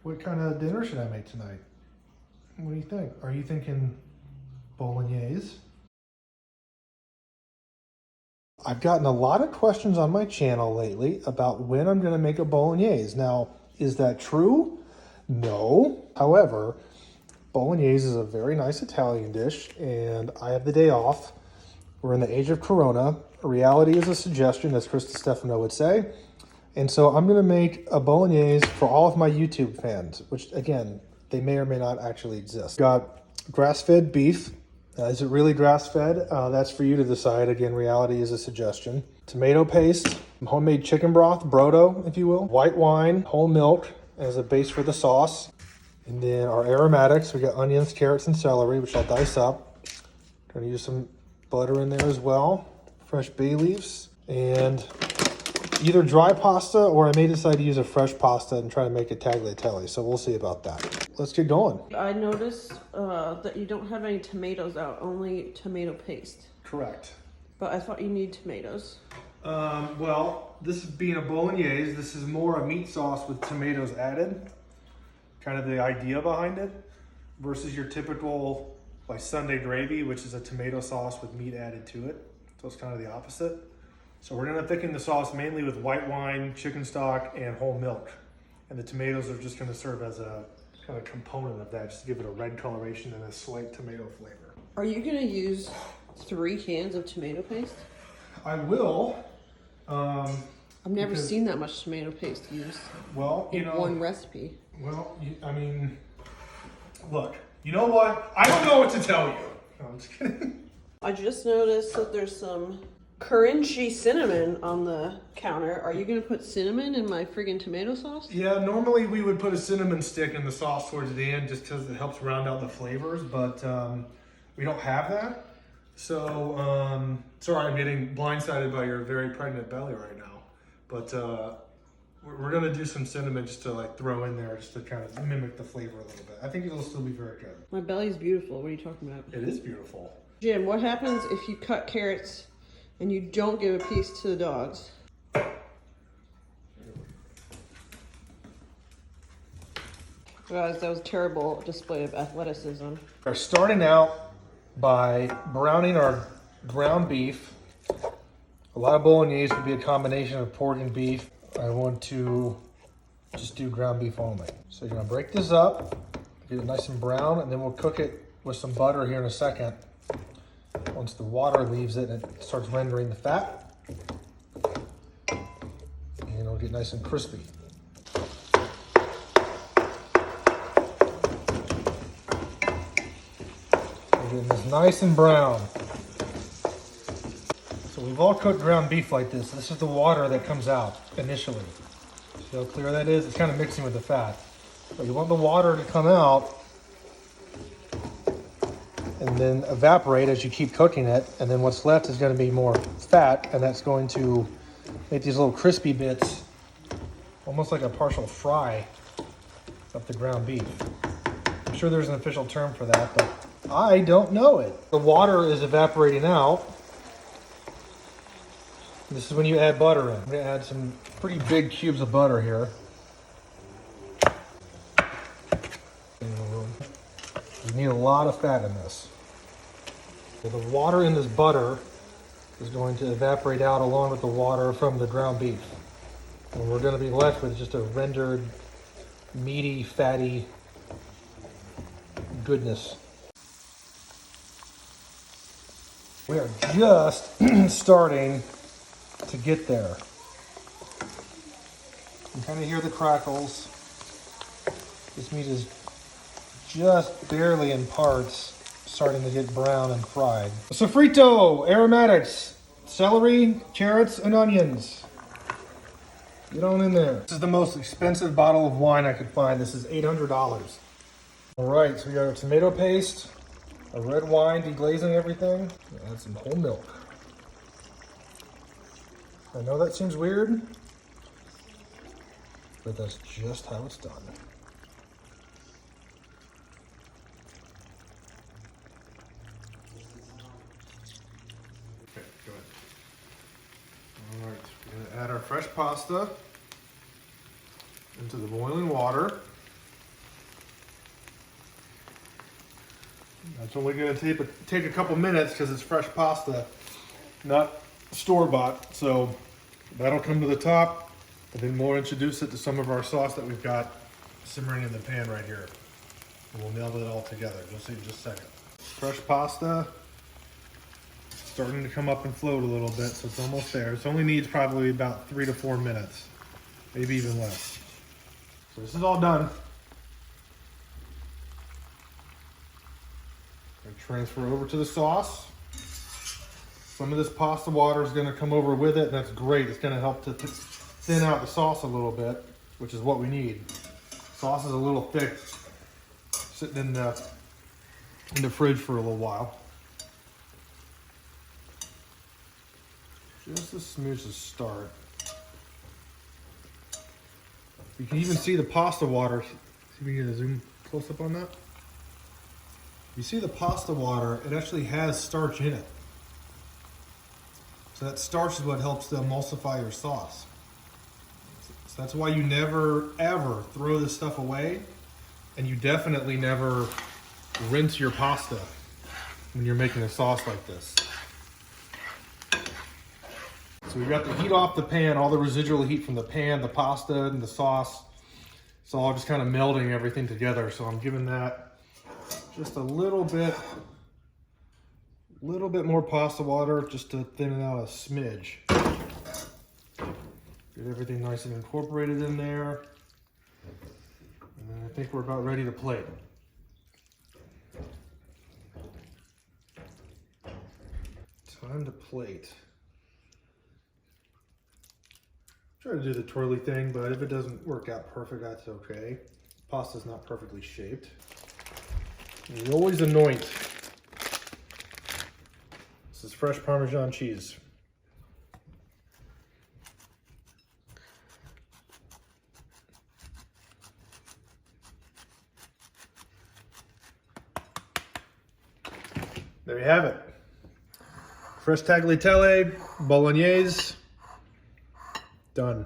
What kind of dinner should I make tonight? What do you think? Are you thinking Bolognese? I've gotten a lot of questions on my channel lately about when I'm going to make a Bolognese. Now, is that true? No. However, Bolognese is a very nice Italian dish, and I have the day off. We're in the age of Corona. Reality is a suggestion, as Krista Stefano would say. And so I'm going to make a Bolognese for all of my YouTube fans, which, again, they may or may not actually exist. Got grass-fed beef. Is it really grass-fed? That's for you to decide. Again, reality is a suggestion. Tomato paste, homemade chicken broth, brodo, if you will. White wine, whole milk as a base for the sauce. And then our aromatics, we got onions, carrots, and celery, which I'll dice up. Gonna use some butter in there as well. Fresh bay leaves. And either dry pasta, or I may decide to use a fresh pasta and try to make a tagliatelle. So we'll see about that. Let's get going. I noticed that you don't have any tomatoes out, only tomato paste. Correct. But I thought you need tomatoes. Well, this being a Bolognese, this is more a meat sauce with tomatoes added. Kind of the idea behind it. Versus your typical like Sunday gravy, which is a tomato sauce with meat added to it. So it's kind of the opposite. So we're gonna thicken the sauce mainly with white wine, chicken stock, and whole milk. And the tomatoes are just gonna serve as a kind of component of that, just to give it a red coloration and a slight tomato flavor. Are you gonna use 3 cans of tomato paste? I will. I've never seen that much tomato paste used. Well, you in know, one recipe. Well, I mean, look, you know what? I don't know what to tell you. No, I'm just kidding. I just noticed that there's some crunchy cinnamon on the counter. Are you gonna put cinnamon in my friggin' tomato sauce? Yeah, normally we would put a cinnamon stick in the sauce towards the end just because it helps round out the flavors, but we don't have that. So, sorry, I'm getting blindsided by your very pregnant belly right now. But we're gonna do some cinnamon just to like throw in there just to kind of mimic the flavor a little bit. I think it'll still be very good. My belly's beautiful. What are you talking about? It is beautiful. Jim, what happens if you cut carrots and you don't give a piece to the dogs? Guys, that was a terrible display of athleticism. We're starting out by browning our ground beef. A lot of Bolognese would be a combination of pork and beef. I want to just do ground beef only. So you're gonna break this up, get it nice and brown, and then we'll cook it with some butter here in a second. Once the water leaves it and it starts rendering the fat, and it'll get nice and crispy. We're getting this nice and brown. So we've all cooked ground beef like this. This is the water that comes out initially. See how clear that is? It's kind of mixing with the fat. But you want the water to come out and then evaporate as you keep cooking it. And then what's left is going to be more fat, and that's going to make these little crispy bits, almost like a partial fry of the ground beef. I'm sure there's an official term for that, but I don't know it. The water is evaporating out. This is when you add butter in. I'm gonna add some pretty big cubes of butter here. You need a lot of fat in this. So the water in this butter is going to evaporate out along with the water from the ground beef. And we're gonna be left with just a rendered, meaty, fatty goodness. We are just starting to get there. You kind of hear the crackles. This meat is just barely in parts starting to get brown and fried. Sofrito, aromatics, celery, carrots, and onions. Get on in there. This is the most expensive bottle of wine I could find. This is $800. All right, so we got our tomato paste, our red wine deglazing everything. Add some whole milk. I know that seems weird, but that's just how it's done. Okay, good. All right, we're gonna add our fresh pasta into the boiling water. It's only going to take a couple minutes because it's fresh pasta, not store-bought. So that'll come to the top, and then we'll introduce it to some of our sauce that we've got simmering in the pan right here. And we'll meld it all together. You'll see in just a second. Fresh pasta, starting to come up and float a little bit, so it's almost there. It only needs probably about 3 to 4 minutes, maybe even less. So this is all done. Transfer over to the sauce. Some of this pasta water is going to come over with it, and that's great. It's going to help to thin out the sauce a little bit, which is what we need. Sauce is a little thick, sitting in the fridge for a little while. Just a smidge to start. You can even see the pasta water. See if we can get a zoom close up on that. You see the pasta water, it actually has starch in it. So that starch is what helps to emulsify your sauce. So that's why you never, ever throw this stuff away. And you definitely never rinse your pasta when you're making a sauce like this. So we've got the heat off the pan, all the residual heat from the pan, the pasta, and the sauce. It's all just kind of melding everything together. So I'm giving that just a little bit more pasta water just to thin it out a smidge. Get everything nice and incorporated in there. And then I think we're about ready to plate. Time to plate. Try to do the twirly thing, but if it doesn't work out perfect, that's okay. Pasta's not perfectly shaped. You always anoint. This is fresh Parmesan cheese. There you have it. Fresh tagliatelle, bolognese, done.